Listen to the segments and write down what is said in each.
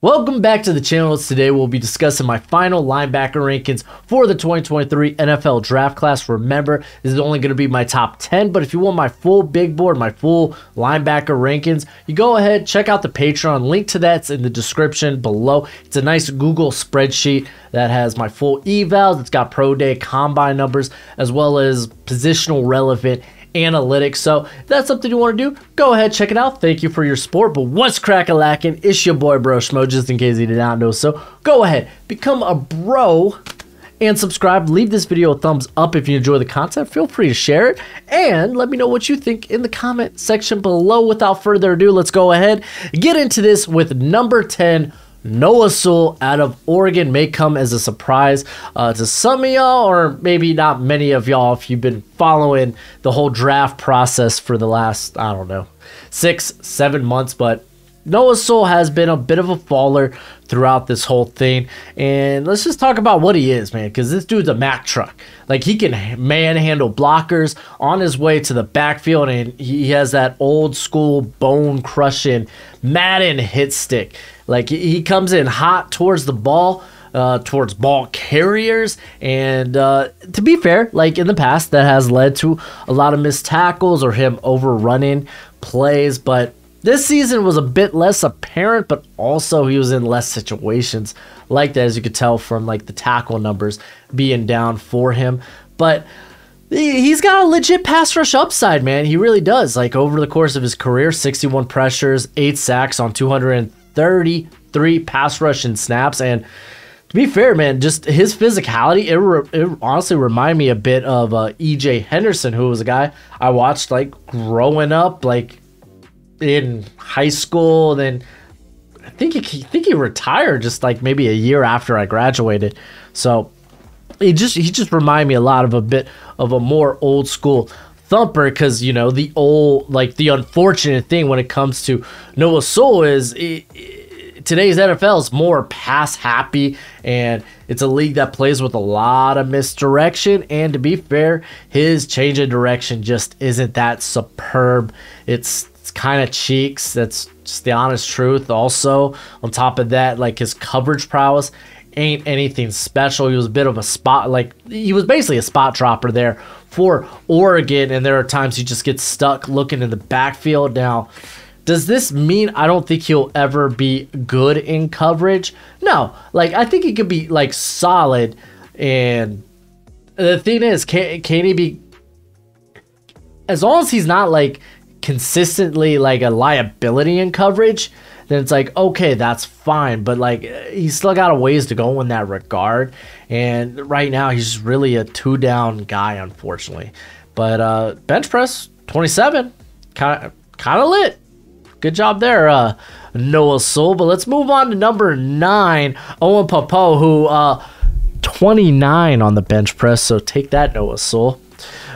Welcome back to the channel. Today we'll be discussing my final linebacker rankings for the 2023 NFL draft class. Remember, this is only going to be my top 10, but if you want my full big board, my full linebacker rankings, you go ahead, check out the Patreon. Link to that's in the description below. It's a nice Google spreadsheet that has my full evals. It's got pro day combine numbers as well as positional relevant analytics. So if that's something you want to do, go ahead, check it out. Thank you for your support. But what's crack-a-lackin'? It's your boy Broshmo, just in case you did not know. So go ahead, become a bro and subscribe. Leave this video a thumbs up if you enjoy the content. Feel free to share it and let me know what you think in the comment section below. Without further ado, let's go ahead and get into this with number 10. Noah Sewell out of Oregon may come as a surprise to some of y'all, or maybe not many of y'all if you've been following the whole draft process for the last, I don't know, 6-7 months. But Noah Sewell has been a bit of a faller throughout this whole thing. And let's just talk about what he is, man, because this dude's a Mack truck. Like, he can manhandle blockers on his way to the backfield, and he has that old school bone-crushing Madden hit stick. Like, he comes in hot towards the ball, towards ball carriers, and to be fair, like in the past, that has led to a lot of missed tackles or him overrunning plays, but this season was a bit less apparent, but also he was in less situations like that, as you could tell from like the tackle numbers being down for him. But he's got a legit pass rush upside, man. He really does. Like, over the course of his career, 61 pressures, 8 sacks on 233 pass rush and snaps. And to be fair, man, just his physicality, it honestly reminded me a bit of E.J. Henderson, who was a guy I watched like growing up, like in high school. Then I think he retired just like maybe a year after I graduated. So he just reminded me a lot of a bit of a more old school thumper, because, you know, the unfortunate thing when it comes to Noah Sewell is today's NFL is more pass happy, and it's a league that plays with a lot of misdirection. And to be fair, his change of direction just isn't that superb. It's kind of cheeks. That's just the honest truth. Also, on top of that, like, his coverage prowess ain't anything special. He was a bit of a spot, like, he was basically a spot dropper there for Oregon, and there are times he just gets stuck looking in the backfield. Now, does this mean I don't think he'll ever be good in coverage? No. Like, I think he could be like solid, and the thing is, can he be, as long as he's not like consistently like a liability in coverage, then it's like, okay, that's fine. But like, he's still got a ways to go in that regard, and right now he's just really a 2-down guy, unfortunately. But bench press 27, kind of lit. Good job there, Noah Sewell. But let's move on to number 9, Owen Pappoe, who 29 on the bench press, so take that, Noah Sewell.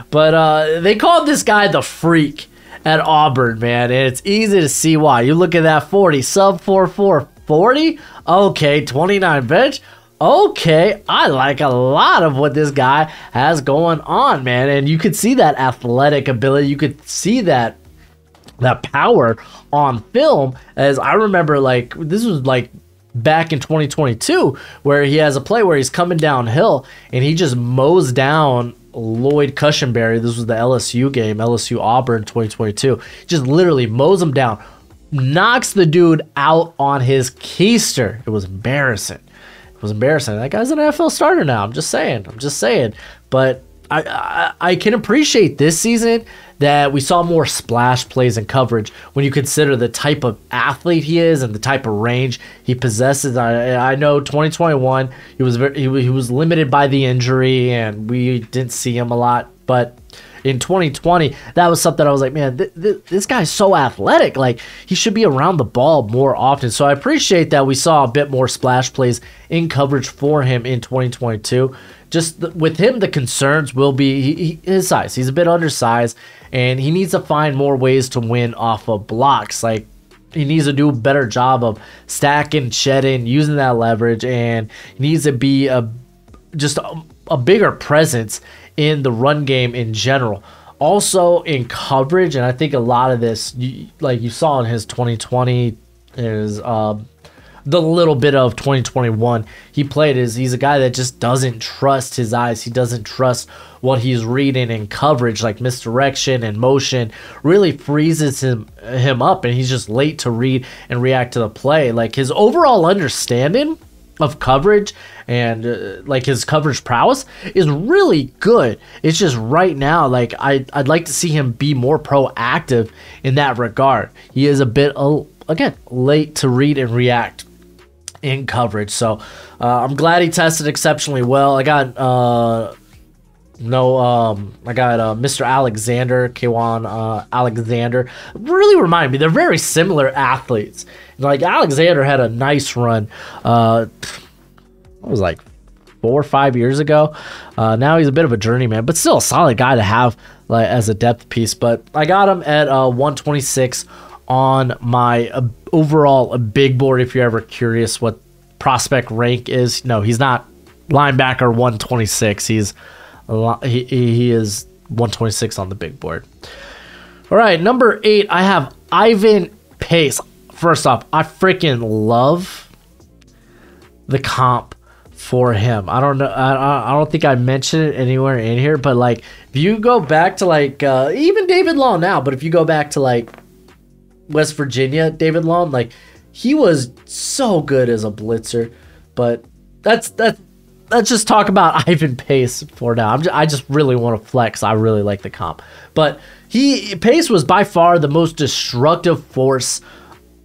But they called this guy the Freak at Auburn, man, and it's easy to see why. You look at that 40, sub 4.4 40. Okay, 29 bench. Okay, I like a lot of what this guy has going on, man. And you could see that athletic ability. You could see that power on film. As I remember, like, this was like back in 2022, where he has a play where he's coming downhill and he just mows down Lloyd Cushenberry. This was the LSU game, LSU Auburn 2022. Just literally mows him down, knocks the dude out on his keister. It was embarrassing. It was embarrassing. That guy's an NFL starter now. I'm just saying. But I can appreciate this season that we saw more splash plays and coverage when you consider the type of athlete he is and the type of range he possesses. I know 2021 he was limited by the injury and we didn't see him a lot, but in 2020 that was something I was like, man, this guy's so athletic. Like, he should be around the ball more often. So I appreciate that we saw a bit more splash plays in coverage for him in 2022. Just with him, the concerns will be his size. He's a bit undersized, and he needs to find more ways to win off of blocks. Like, he needs to do a better job of stacking, shedding, using that leverage, and he needs to be just a bigger presence in the run game in general. Also in coverage, and I think a lot of this, like you saw in his 2020, his the little bit of 2021 he played is he's a guy that just doesn't trust his eyes. He doesn't trust what he's reading in coverage, like misdirection and motion really freezes him up, and he's just late to read and react to the play. Like his overall understanding of coverage and like his coverage prowess is really good. It's just right now, like I'd like to see him be more proactive in that regard. He is a bit again late to read and react in coverage. So I'm glad he tested exceptionally well. I got Mr. Alexander, Kwan Alexander. Really remind me, they're very similar athletes. Like Alexander had a nice run. It was like 4 or 5 years ago. Now he's a bit of a journeyman, but still a solid guy to have like as a depth piece. But I got him at 126 on my overall big board. If you're ever curious what prospect rank is, no, he's not linebacker 126. He is 126 on the big board. All right, number 8, I have Ivan Pace. First off, I freaking love the comp for him. I don't know. I don't think I mentioned it anywhere in here, but like if you go back to like even David Long now, but if you go back to like West Virginia, David Long, like he was so good as a blitzer. But let's just talk about Ivan Pace for now. I just really want to flex. I really like the comp, but Pace was by far the most destructive force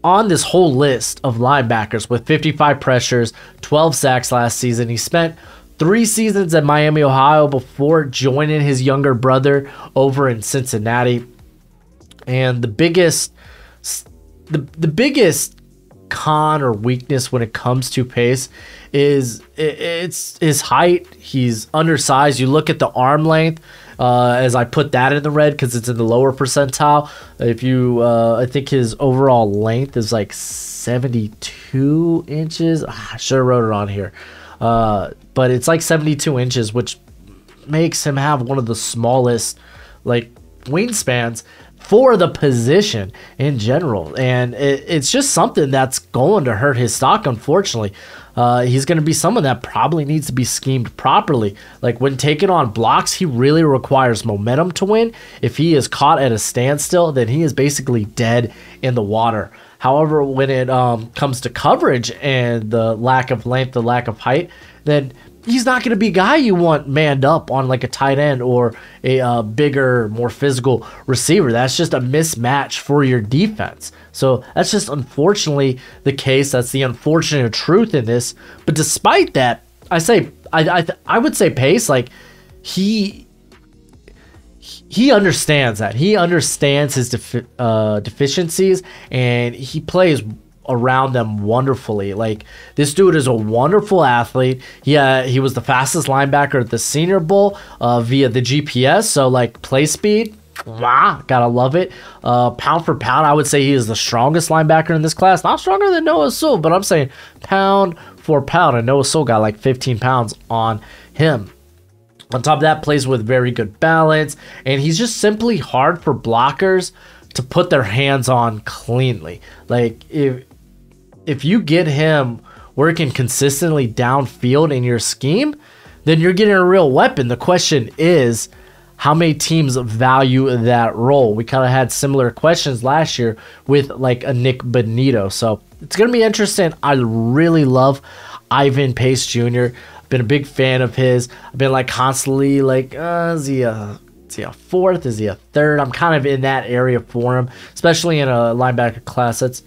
on this whole list of linebackers with 55 pressures, 12 sacks last season. He spent 3 seasons at Miami, Ohio before joining his younger brother over in Cincinnati. And the biggest con or weakness when it comes to Pace is it's his height. He's undersized. You look at the arm length, as I put that in the red because it's in the lower percentile. If you, I think his overall length is like 72 inches. I should have wrote it on here. But it's like 72 inches, which makes him have one of the smallest like wingspans for the position in general. And it's just something that's going to hurt his stock, unfortunately. He's going to be someone that probably needs to be schemed properly. Like when taking on blocks, he really requires momentum to win. If he is caught at a standstill, then he is basically dead in the water. However, when it comes to coverage and the lack of length, the lack of height, then he's not going to be a guy you want manned up on like a tight end or a bigger, more physical receiver. That's just a mismatch for your defense. So that's just unfortunately the case. That's the unfortunate truth in this. But despite that, I would say Pace, like he understands that. He understands his deficiencies, and he plays around them wonderfully. Like this dude is a wonderful athlete. He was the fastest linebacker at the Senior Bowl via the GPS. So like play speed, wow, gotta love it. Pound for pound, I would say he is the strongest linebacker in this class. Not stronger than Noah Sewell, but I'm saying pound for pound, and Noah Sewell got like 15 pounds on him. On top of that, plays with very good balance, and he's just simply hard for blockers to put their hands on cleanly. Like if you get him working consistently downfield in your scheme, then you're getting a real weapon. The question is, how many teams value that role? We kind of had similar questions last year with like a Nick Benito. So it's going to be interesting. I really love Ivan Pace Jr. Been a big fan of his. I've been like constantly like, is he a fourth? Is he a third? I'm kind of in that area for him, especially in a linebacker class that's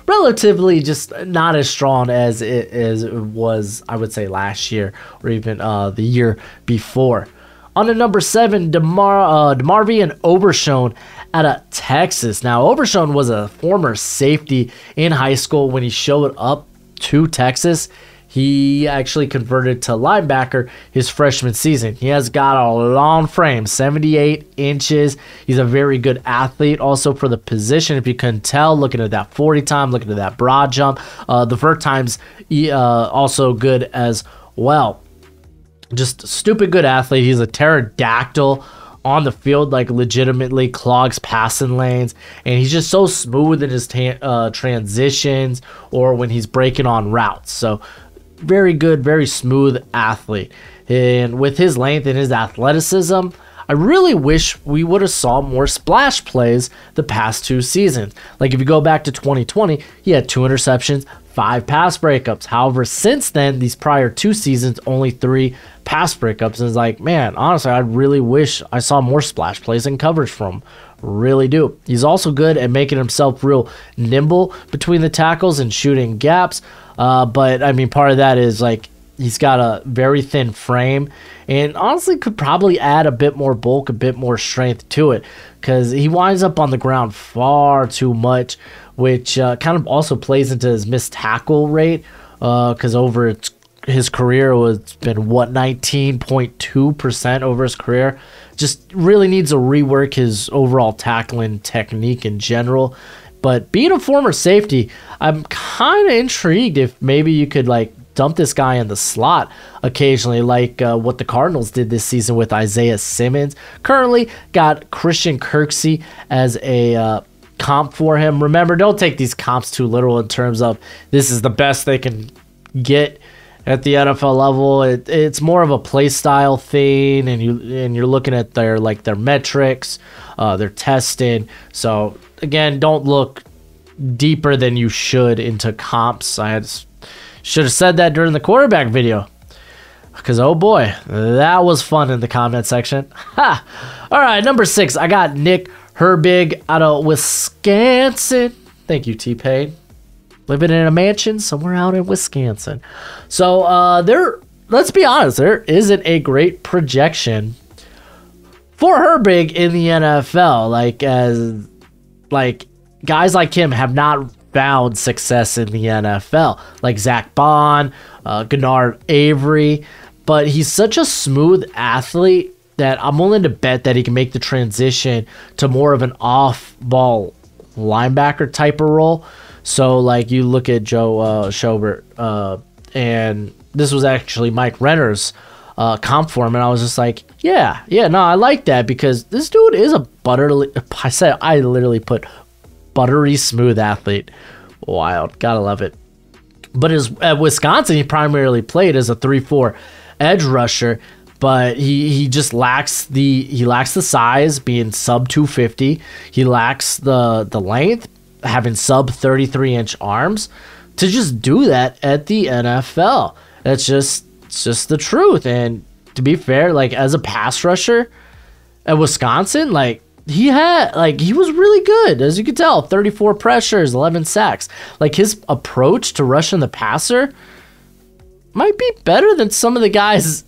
relatively just not as strong as it was, I would say, last year or even the year before. On to number 7, DeMarvion Overshown out of Texas. Now, Overshown was a former safety in high school. When he showed up to Texas, he actually converted to linebacker his freshman season. He has got a long frame, 78 inches. He's a very good athlete also for the position. If you couldn't tell, looking at that 40 time, looking at that broad jump, the vert time's also good as well. Just a stupid good athlete. He's a pterodactyl on the field, like legitimately clogs passing lanes, and he's just so smooth in his transitions or when he's breaking on routes. So very good, very smooth athlete. And with his length and his athleticism, I really wish we would have saw more splash plays the past 2 seasons. Like if you go back to 2020, he had 2 interceptions, 5 pass breakups. However, since then, these prior 2 seasons, only 3 pass breakups. And it's like, man, honestly, I really wish I saw more splash plays and coverage from him. Really do. He's also good at making himself real nimble between the tackles and shooting gaps. But I mean, part of that is like he's got a very thin frame and honestly could probably add a bit more bulk, a bit more strength to it, because he winds up on the ground far too much, which kind of also plays into his missed tackle rate, because over his career it's been, what, 19.2% over his career. Just really needs to rework his overall tackling technique in general. But being a former safety, I'm kind of intrigued if maybe you could like dump this guy in the slot occasionally, like what the Cardinals did this season with Isaiah Simmons. Currently got Christian Kirksey as a comp for him. Remember, don't take these comps too literal in terms of this is the best they can get at the NFL level. It's more of a play style thing, and you're looking at their metrics, their testing. So again, don't look deeper than you should into comps. Should have said that during the quarterback video, because oh boy, that was fun in the comment section. Ha! All right, number 6, I got Nick Herbig out of Wisconsin. Thank you, T-Pain. Living in a mansion somewhere out in Wisconsin. So let's be honest, there isn't a great projection for Herbig in the NFL. Like guys like him have not found success in the NFL, like Zach Bond, Gennard Avery, but he's such a smooth athlete that I'm willing to bet that he can make the transition to more of an off-ball linebacker type of role. So like you look at Joe Schobert, and this was actually Mike Renner's comp for him, and I was just like, yeah, no, I like that, because this dude is a I literally put buttery smooth athlete. Wild, gotta love it. But at Wisconsin, he primarily played as a 3-4 edge rusher, but he just lacks the size, being sub 250. He lacks the length, having sub 33-inch arms, to just do that at the NFL. It's just the truth. And to be fair, like as a pass rusher at Wisconsin, like he was really good, as you can tell. 34 pressures, 11 sacks. Like his approach to rushing the passer might be better than some of the guys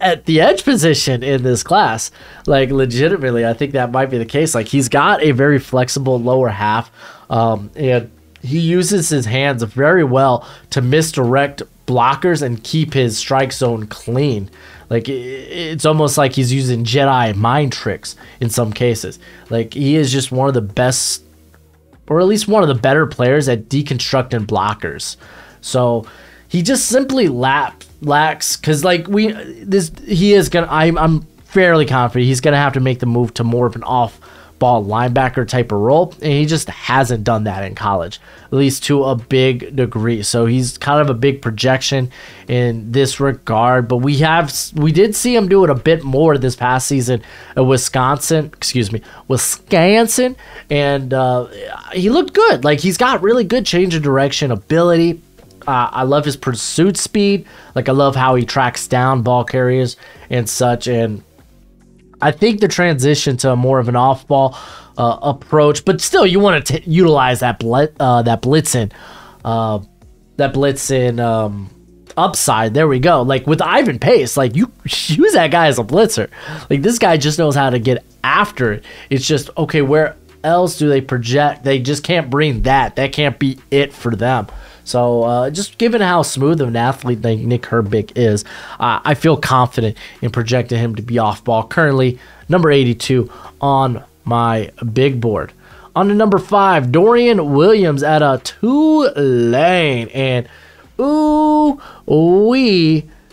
at the edge position in this class. Like legitimately, I think that might be the case. Like he's got a very flexible lower half, and he uses his hands very well to misdirect blockers and keep his strike zone clean. Like it's almost like he's using Jedi mind tricks in some cases. Like he is just one of the best, or at least one of the better players at deconstructing blockers. So he just simply lacks, because like I'm fairly confident he's gonna have to make the move to more of an off-ball linebacker type of role, and he just hasn't done that in college, at least to a big degree. So he's kind of a big projection in this regard. But we did see him do it a bit more this past season at Wisconsin, and he looked good. Like he's got really good change of direction ability. I love his pursuit speed. Like I love how he tracks down ball carriers and such. And I think the transition to more of an off-ball approach, but still, you want to utilize that blitzing upside. There we go. Like with Ivan Pace, like you use that guy as a blitzer. Like this guy just knows how to get after it. It's just, okay, where else do they project? They just can't bring that. That can't be it for them. So just given how smooth of an athlete like Nick Herbig is, I feel confident in projecting him to be off ball. Currently, number 82 on my big board. On to number 5, Dorian Williams at a Tulane. And ooh,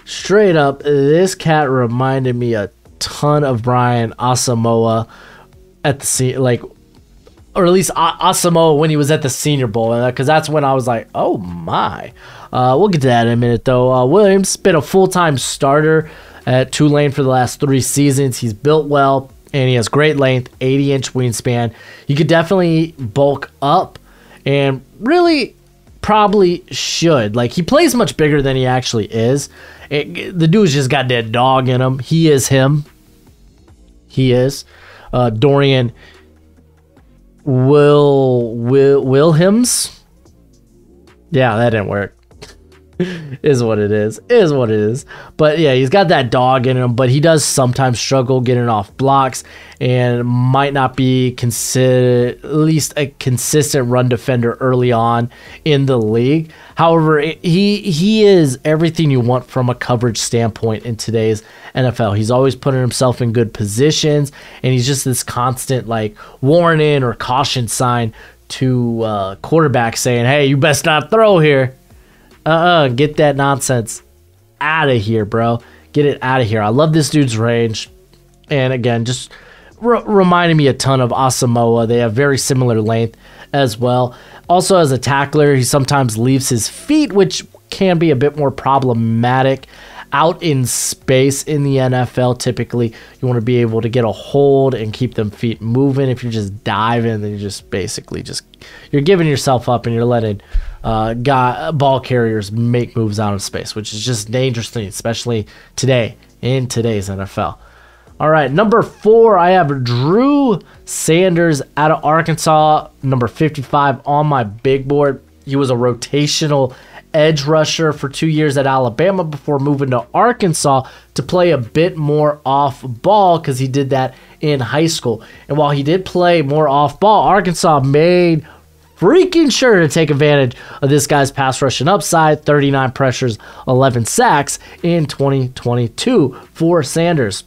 straight up, this cat reminded me a ton of Brian Asamoah at the or at least Asamoah when he was at the Senior Bowl, because that's when I was like, oh my. We'll get to that in a minute, though. Williams been a full-time starter at Tulane for the last 3 seasons. He's built well, and he has great length, 80-inch wingspan. He could definitely bulk up, and really probably should. Like, he plays much bigger than he actually is. The dude's just got that dog in him. He is him. He is. Dorian Wilhelms. Yeah, that didn't work. Is what it is. Is what it is. But yeah, he's got that dog in him, but he does sometimes struggle getting off blocks and might not be considered at least a consistent run defender early on in the league. However, he is everything you want from a coverage standpoint in today's NFL. He's always putting himself in good positions, and he's just this constant like warning or caution sign to quarterbacks saying, hey, you best not throw here. Get that nonsense out of here, bro. Get it out of here. I love this dude's range. And again, just reminding me a ton of Asamoah. They have very similar length as well. Also, as a tackler, he sometimes leaves his feet, which can be a bit more problematic out in space in the NFL. Typically, you want to be able to get a hold and keep them feet moving. If you're just diving, then you're just basically you're giving yourself up, and you're letting ball carriers make moves out of space, which is just dangerous thing, especially today in today's NFL. All right, number 4, I have Drew Sanders out of Arkansas, number 55 on my big board. He was a rotational edge rusher for 2 years at Alabama before moving to Arkansas to play a bit more off ball, because he did that in high school. And while he did play more off ball, Arkansas made freaking sure to take advantage of this guy's pass rushing upside. 39 pressures, 11 sacks in 2022 for Sanders.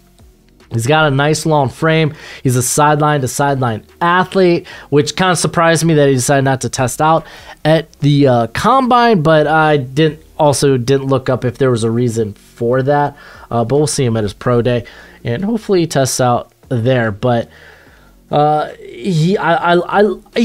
He's got a nice long frame. He's a sideline-to-sideline athlete, which kind of surprised me that he decided not to test out at the combine, but I didn't look up if there was a reason for that. But we'll see him at his pro day, and hopefully he tests out there. But he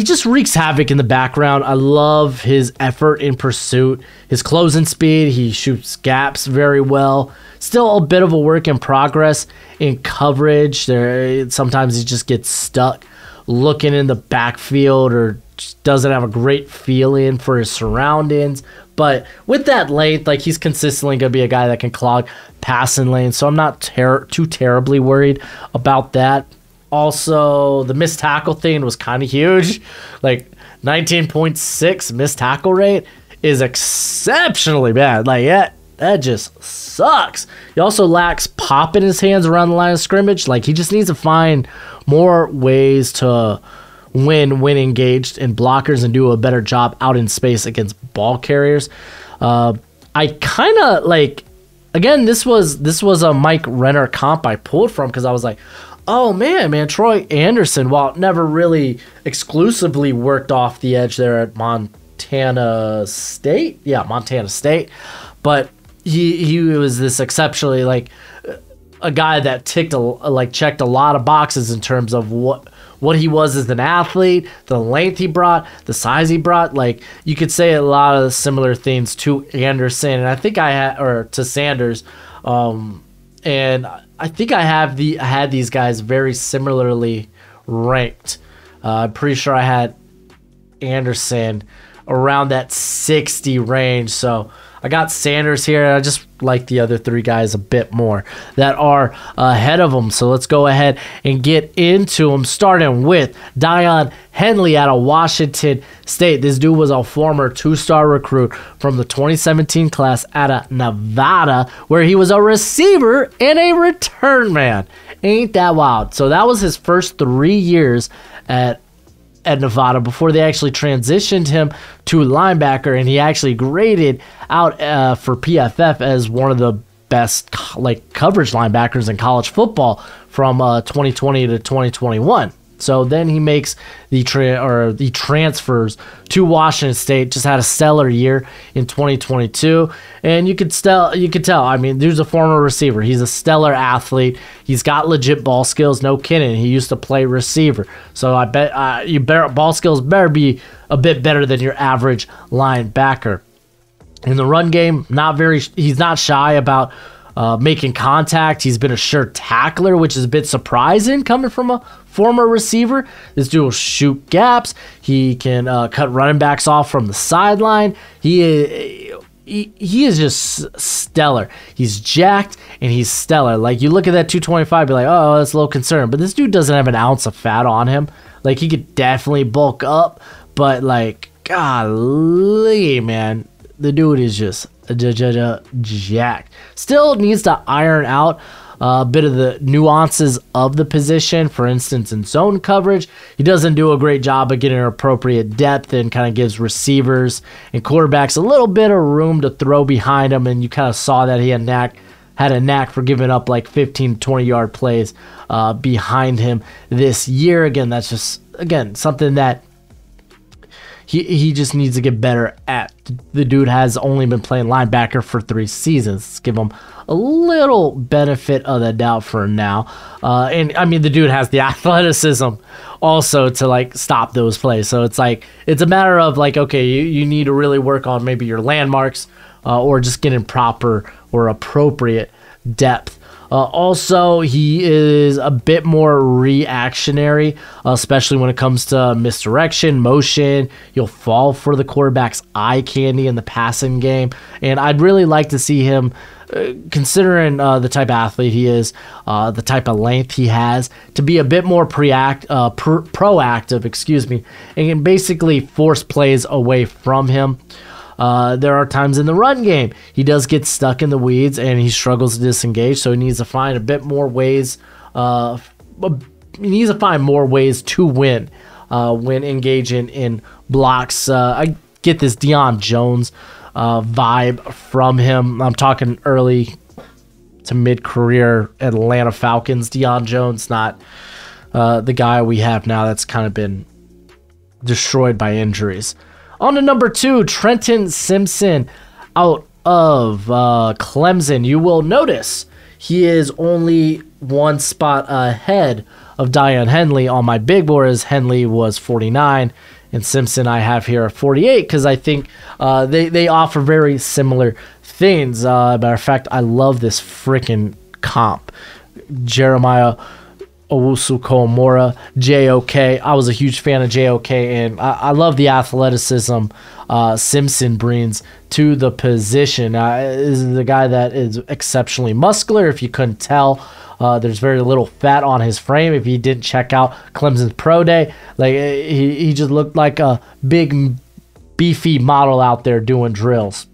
just wreaks havoc in the background. I love his effort in pursuit, his closing speed. He shoots gaps very well. Still a bit of a work in progress in coverage. Sometimes he just gets stuck looking in the backfield, or just doesn't have a great feeling for his surroundings. But with that length, like, he's consistently going to be a guy that can clog passing lanes, so I'm not too terribly worried about that. Also, the missed tackle thing was kind of huge. Like, 19.6 missed tackle rate is exceptionally bad. Like, that just sucks. He also lacks pop in his hands around the line of scrimmage. Like, he just needs to find more ways to win when engaged in blockers and do a better job out in space against ball carriers. I kind of like, again, this was a Mike Renner comp I pulled from, because I was like, oh man, Troy Anderson, while never really exclusively worked off the edge there at Montana State. Yeah, Montana State. But he was this exceptionally, like, a guy that checked a lot of boxes in terms of what he was as an athlete, the length he brought, the size he brought. Like, you could say a lot of similar things to Anderson, and I think to Sanders, and I think I had these guys very similarly ranked. I'm pretty sure I had Anderson around that 60 range, so I got Sanders here, and I just like the other 3 guys a bit more that are ahead of him. So let's go ahead and get into them, starting with Daiyan Henley out of Washington State. This dude was a former 2-star recruit from the 2017 class out of Nevada, where he was a receiver and a return man. Ain't that wild? So that was his first 3 years at Nevada before they actually transitioned him to linebacker, and he actually graded out for PFF as one of the best coverage linebackers in college football from 2020 to 2021. So then he makes the transfers to Washington State. Just had a stellar year in 2022, and you could tell. I mean, dude's a former receiver. He's a stellar athlete. He's got legit ball skills. No kidding. He used to play receiver, so I bet ball skills better be a bit better than your average linebacker. In the run game, he's not shy about making contact. He's been a sure tackler, which is a bit surprising coming from a former receiver. This dude will shoot gaps. He can cut running backs off from the sideline. He is just stellar. He's jacked and he's stellar. Like, you look at that 225, be like, oh, that's a little concerned. But this dude doesn't have an ounce of fat on him. Like, he could definitely bulk up, but like, golly, man, the dude is just jacked. Still needs to iron out a bit of the nuances of the position. For instance, in zone coverage, he doesn't do a great job of getting appropriate depth and kind of gives receivers and quarterbacks a little bit of room to throw behind him. And you kind of saw that he had a knack for giving up like 15, 20-yard plays behind him this year. Again, that's just, something that he just needs to get better at. The dude has only been playing linebacker for 3 seasons. Let's give him a little benefit of the doubt for now. And I mean, the dude has the athleticism also to like stop those plays. So it's like, it's a matter of like, okay, you need to really work on maybe your landmarks or just getting proper or appropriate depth. Also, he is a bit more reactionary, especially when it comes to misdirection, motion. He'll fall for the quarterback's eye candy in the passing game. And I'd really like to see him, considering the type of athlete he is, the type of length he has, to be a bit more proactive, and can basically force plays away from him. There are times in the run game he does get stuck in the weeds and he struggles to disengage, so he needs to find a bit more ways. He needs to find more ways to win when engaging in blocks. I get this Deion Jones vibe from him. I'm talking early to mid-career Atlanta Falcons Deion Jones, not the guy we have now that's kind of been destroyed by injuries. On to number 2, Trenton Simpson out of Clemson. You will notice he is only 1 spot ahead of Daiyan Henley on my big board, as Henley was 49 and Simpson I have here at 48, because I think they offer very similar things. Matter of fact, I love this freaking comp. Jeremiah Owusu-Komora, JOK. I was a huge fan of JOK, and I love the athleticism Simpson brings to the position. This is a guy that is exceptionally muscular. If you couldn't tell, there's very little fat on his frame. If you didn't check out Clemson's pro day, like he just looked like a big, beefy model out there doing drills.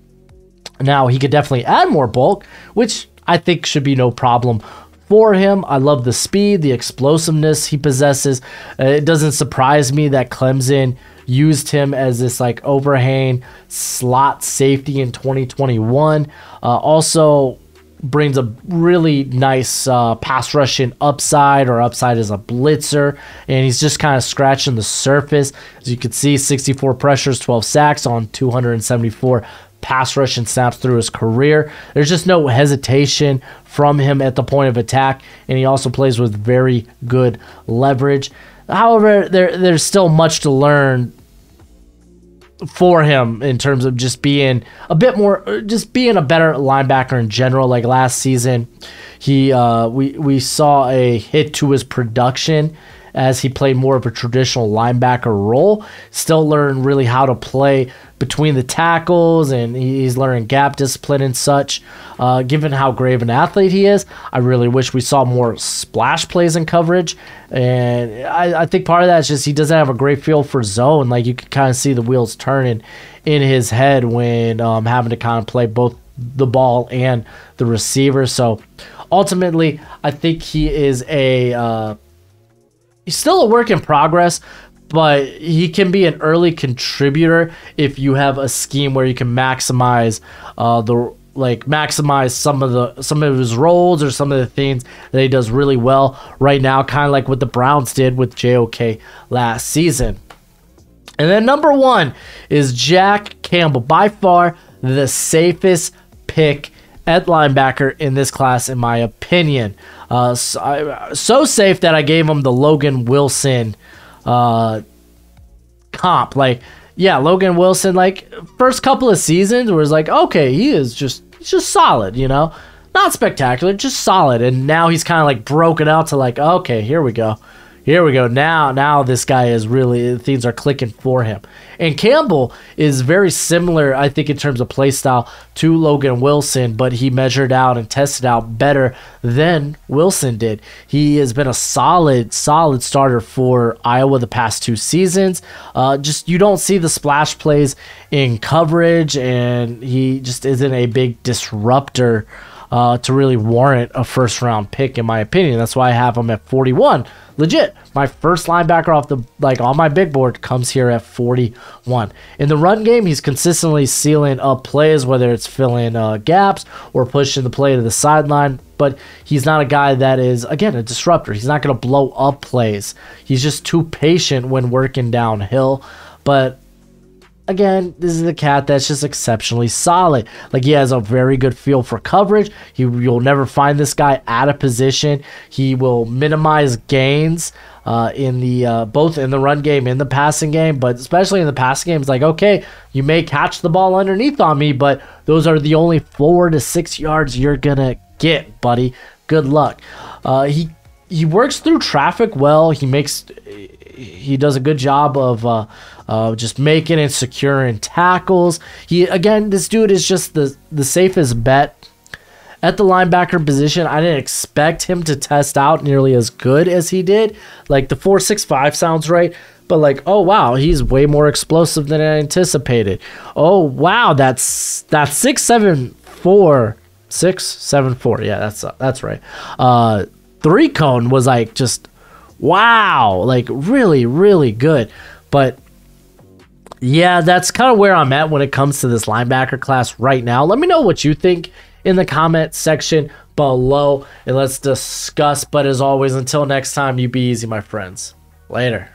Now, he could definitely add more bulk, which I think should be no problem for him. I love the speed, the explosiveness he possesses. It doesn't surprise me that Clemson used him as this like overhang slot safety in 2021. Also brings a really nice pass rushing upside, or upside as a blitzer, and he's just kind of scratching the surface. As you can see, 64 pressures, 12 sacks on 274 pass rushing snaps through his career. There's just no hesitation from him at the point of attack, and he also plays with very good leverage. However, there's still much to learn for him in terms of just being a bit more, just being a better linebacker in general. Like last season, we saw a hit to his production as he played more of a traditional linebacker role. Still learned really how to play between the tackles, and he's learning gap discipline and such. Given how great of an athlete he is, I really wish we saw more splash plays in coverage. And I think part of that is just he doesn't have a great feel for zone. Like, you can kind of see the wheels turning in his head when having to kind of play both the ball and the receiver. So ultimately, I think he is he's still a work in progress, but he can be an early contributor if you have a scheme where you can maximize like maximize some of his roles or some of the things that he does really well right now, kind of like what the Browns did with JOK last season. And then number 1 is Jack Campbell, by far the safest pick at linebacker in this class, in my opinion. So safe that I gave him the Logan Wilson comp. Like, yeah, Logan Wilson, like, first couple of seasons was like, okay, he's just solid, you know? Not spectacular, just solid. And now he's kind of like broken out to like, okay, here we go. Now this guy is really, things are clicking for him. And Campbell is very similar, I think, in terms of play style to Logan Wilson, but he measured out and tested out better than Wilson did. He has been a solid starter for Iowa the past 2 seasons. Just, you don't see the splash plays in coverage, and he just isn't a big disruptor to really warrant a first-round pick, in my opinion. That's why I have him at 41. Legit, my first linebacker off the, like, on my big board comes here at 41. In the run game, he's consistently sealing up plays, whether it's filling gaps or pushing the play to the sideline. But he's not a guy that is, again, a disruptor. He's not going to blow up plays. He's just too patient when working downhill. But again, this is a cat that's just exceptionally solid. Like, he has a very good feel for coverage. You'll never find this guy out of position. He will minimize gains in the both in the run game and the passing game, but especially in the passing game, it's like, okay, you may catch the ball underneath on me, but those are the only 4 to 6 yards you're gonna get, buddy. Good luck. He works through traffic well. He does a good job of just making and securing tackles. This dude is just the safest bet at the linebacker position. I didn't expect him to test out nearly as good as he did. Like, the 4.65 sounds right, but like, oh wow, he's way more explosive than I anticipated. Oh wow, that's 6.74. 6.74. Yeah, that's right. 3 cone was like, just wow, like really, really good. But yeah, that's kind of where I'm at when it comes to this linebacker class right now. Let me know what you think in the comment section below, and let's discuss. But as always, until next time, you be easy, my friends. Later.